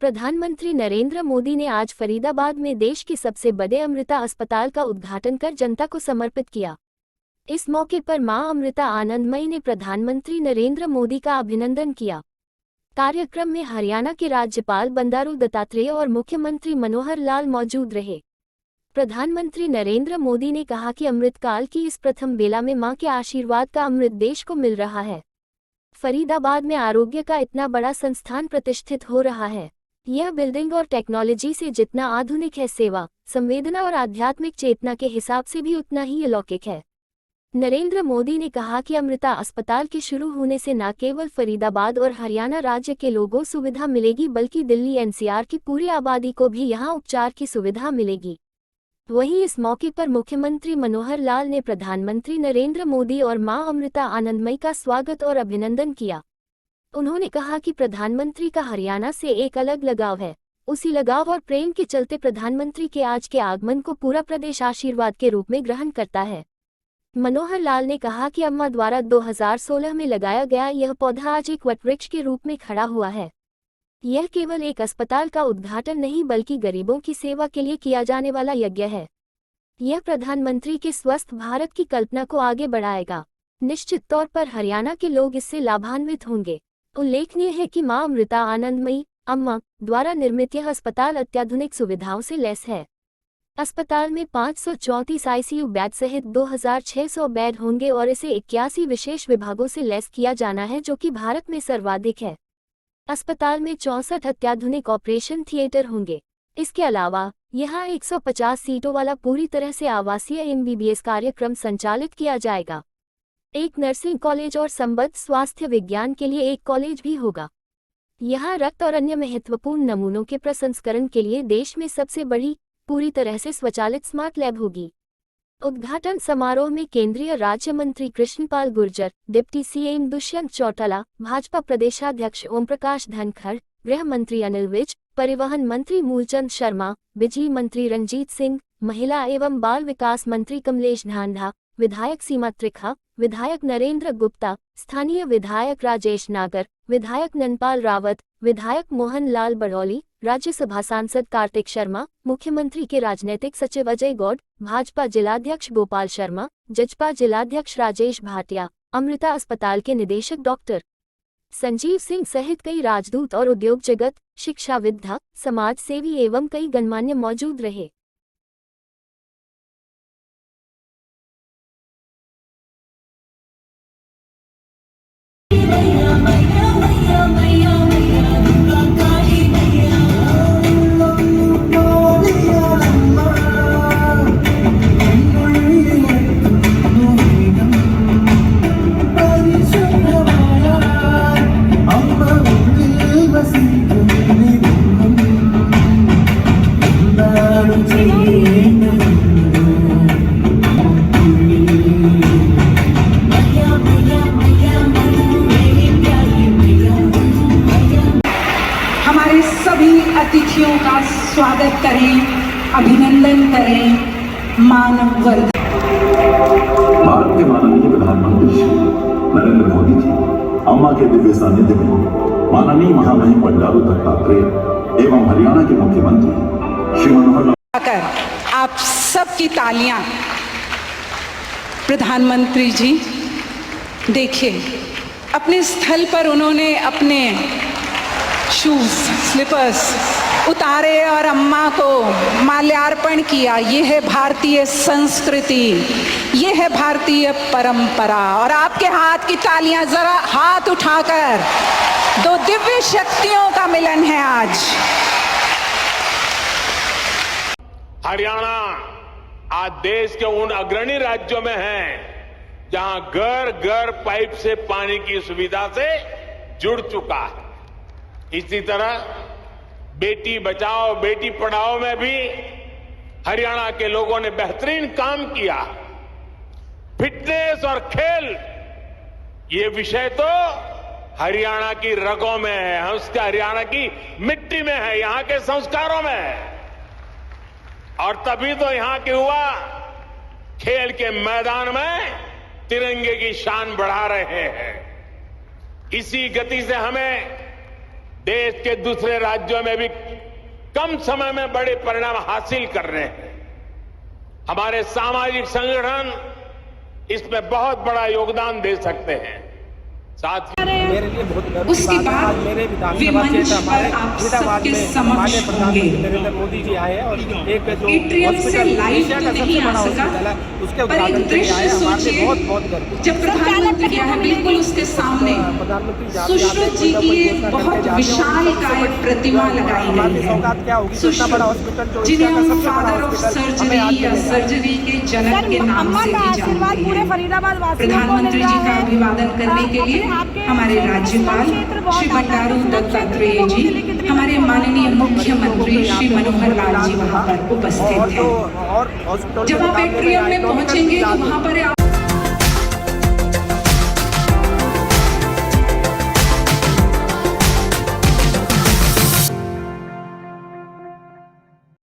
प्रधानमंत्री नरेंद्र मोदी ने आज फरीदाबाद में देश के सबसे बड़े अमृता अस्पताल का उद्घाटन कर जनता को समर्पित किया। इस मौके पर मां अमृता आनंदमयी ने प्रधानमंत्री नरेंद्र मोदी का अभिनंदन किया। कार्यक्रम में हरियाणा के राज्यपाल बंडारू दत्तात्रेय और मुख्यमंत्री मनोहर लाल मौजूद रहे। प्रधानमंत्री नरेंद्र मोदी ने कहा कि अमृतकाल की इस प्रथम बेला में मां के आशीर्वाद का अमृत देश को मिल रहा है। फरीदाबाद में आरोग्य का इतना बड़ा संस्थान प्रतिष्ठित हो रहा है। यह बिल्डिंग और टेक्नोलॉजी से जितना आधुनिक है, सेवा, संवेदना और आध्यात्मिक चेतना के हिसाब से भी उतना ही अलौकिक है। नरेंद्र मोदी ने कहा कि अमृता अस्पताल के शुरू होने से न केवल फरीदाबाद और हरियाणा राज्य के लोगों सुविधा मिलेगी, बल्कि दिल्ली एनसीआर की पूरी आबादी को भी यहां उपचार की सुविधा मिलेगी। वहीं इस मौके पर मुख्यमंत्री मनोहर लाल ने प्रधानमंत्री नरेंद्र मोदी और मां अमृता आनंदमयी का स्वागत और अभिनंदन किया। उन्होंने कहा कि प्रधानमंत्री का हरियाणा से एक अलग लगाव है। उसी लगाव और प्रेम के चलते प्रधानमंत्री के आज के आगमन को पूरा प्रदेश आशीर्वाद के रूप में ग्रहण करता है। मनोहर लाल ने कहा कि अम्मा द्वारा 2016 में लगाया गया यह पौधा आज एक वटवृक्ष के रूप में खड़ा हुआ है। यह केवल एक अस्पताल का उद्घाटन नहीं, बल्कि गरीबों की सेवा के लिए किया जाने वाला यज्ञ है। यह प्रधानमंत्री के स्वस्थ भारत की कल्पना को आगे बढ़ाएगा। निश्चित तौर पर हरियाणा के लोग इससे लाभान्वित होंगे। उल्लेखनीय है कि मां अमृता आनंदमयी अम्मा द्वारा निर्मित यह अस्पताल अत्याधुनिक सुविधाओं से लैस है। अस्पताल में 534 आईसीयू बेड सहित 2600 बेड होंगे और इसे 81 विशेष विभागों से लैस किया जाना है, जो कि भारत में सर्वाधिक है। अस्पताल में 64 अत्याधुनिक ऑपरेशन थिएटर होंगे। इसके अलावा यहां 150 सीटों वाला पूरी तरह से आवासीय एमबीबीएस कार्यक्रम संचालित किया जाएगा। एक नर्सिंग कॉलेज और संबद्ध स्वास्थ्य विज्ञान के लिए एक कॉलेज भी होगा। यहां रक्त और अन्य महत्वपूर्ण नमूनों के प्रसंस्करण के लिए देश में सबसे बड़ी पूरी तरह से स्वचालित स्मार्ट लैब होगी। उद्घाटन समारोह में केंद्रीय राज्य मंत्री कृष्णपाल गुर्जर, डिप्टी सीएम दुष्यंत चौटाला, भाजपा प्रदेशाध्यक्ष ओम प्रकाश धनखड़, गृह मंत्री अनिल विज, परिवहन मंत्री मूलचंद शर्मा, बिजली मंत्री रंजीत सिंह, महिला एवं बाल विकास मंत्री कमलेश ढांढा, विधायक सीमा त्रिखा, विधायक नरेंद्र गुप्ता, स्थानीय विधायक राजेश नागर, विधायक नंदपाल रावत, विधायक मोहन लाल बड़ौली, राज्यसभा सांसद कार्तिक शर्मा, मुख्यमंत्री के राजनीतिक सचिव अजय गौड़, भाजपा जिलाध्यक्ष गोपाल शर्मा, जजपा जिलाध्यक्ष राजेश भाटिया, अमृता अस्पताल के निदेशक डॉक्टर संजीव सिंह सहित कई राजदूत और उद्योग जगत, शिक्षाविद्ता, समाज सेवी एवं कई गणमान्य मौजूद रहे। अतिथियों का स्वागत करें, अभिनंदन करें, मानववर्धन। भारत के माननीय प्रधानमंत्री श्री नरेंद्र मोदी जी अम्मा के दिव्य सानिध्य में माननीय महामहिम बंडारू दत्तात्रेय एवं हरियाणा के मुख्यमंत्री श्री मनोहर लाल, आप सबकी तालियां। प्रधानमंत्री जी देखिए, अपने स्थल पर उन्होंने अपने शूज, स्लीपर्स उतारे और अम्मा को माल्यार्पण किया। ये है भारतीय संस्कृति, ये है भारतीय परंपरा। और आपके हाथ की तालियां, जरा हाथ उठाकर, दो दिव्य शक्तियों का मिलन है आज। हरियाणा आज देश के उन अग्रणी राज्यों में है जहां घर घर पाइप से पानी की सुविधा से जुड़ चुका है। इसी तरह बेटी बचाओ बेटी पढ़ाओ में भी हरियाणा के लोगों ने बेहतरीन काम किया। फिटनेस और खेल, ये विषय तो हरियाणा की रगों में है, उसके हरियाणा की मिट्टी में है, यहां के संस्कारों में है। और तभी तो यहां के युवा खेल के मैदान में तिरंगे की शान बढ़ा रहे हैं। इसी गति से हमें देश के दूसरे राज्यों में भी कम समय में बड़े परिणाम हासिल कर रहे हैं। हमारे सामाजिक संगठन इसमें बहुत बड़ा योगदान दे सकते हैं। साथ ही मेरे लिए बहुत गर्व की उसके बात है, बाद आज मेरे विधानसभा वे मंच क्षेत्र पर हमारे आप फरीदाबाद सबके में समक्ष माननीय प्रधानमंत्री होंगे। नरेंद्र मोदी जी आए हैं और एक जो एट्रियम से हॉस्पिटल लाइव एशिया तो का नहीं सबसे आ बड़ा सका, हॉस्पिटल है उसके पर एक उद्घाटन के लिए आए दृश्य हैं। हमारे लिए सोचिए, बहुत बहुत गर्व जब प्रधानमंत्री यहाँ बिल्कुल उसके सामने प्रधानमंत्री जहाँ भी आते हैं, सुश्रुत जी कोई ना की कोई एक घोषणा बहुत करके जाते हैं। विशाल काय प्रतिमा लगाई हमारी गई सौगात क्या है। होगी, इतना बड़ा हॉस्पिटल जो जिन्हें एशिया का हम सबसे बड़ा फादर ऑफ हॉस्पिटल हमें सर्जरी आज या मिलेगा। सर्जरी के जनक के नाम अम्मा से का भी आशीर्वाद जानते पूरे हैं। फरीदाबाद वासियों को मिल प्रधानमंत्री रहा जी का है। अभिवादन करने के लिए हमारे राज्यपाल श्री बंडारू दत्तात्रेय जी, हमारे माननीय मुख्यमंत्री श्री मनोहर लाल जी वहाँ पर उपस्थित हैं। और हॉस्पिटल जब आप एट्रियम में पहुंचेंगे तो वहाँ पर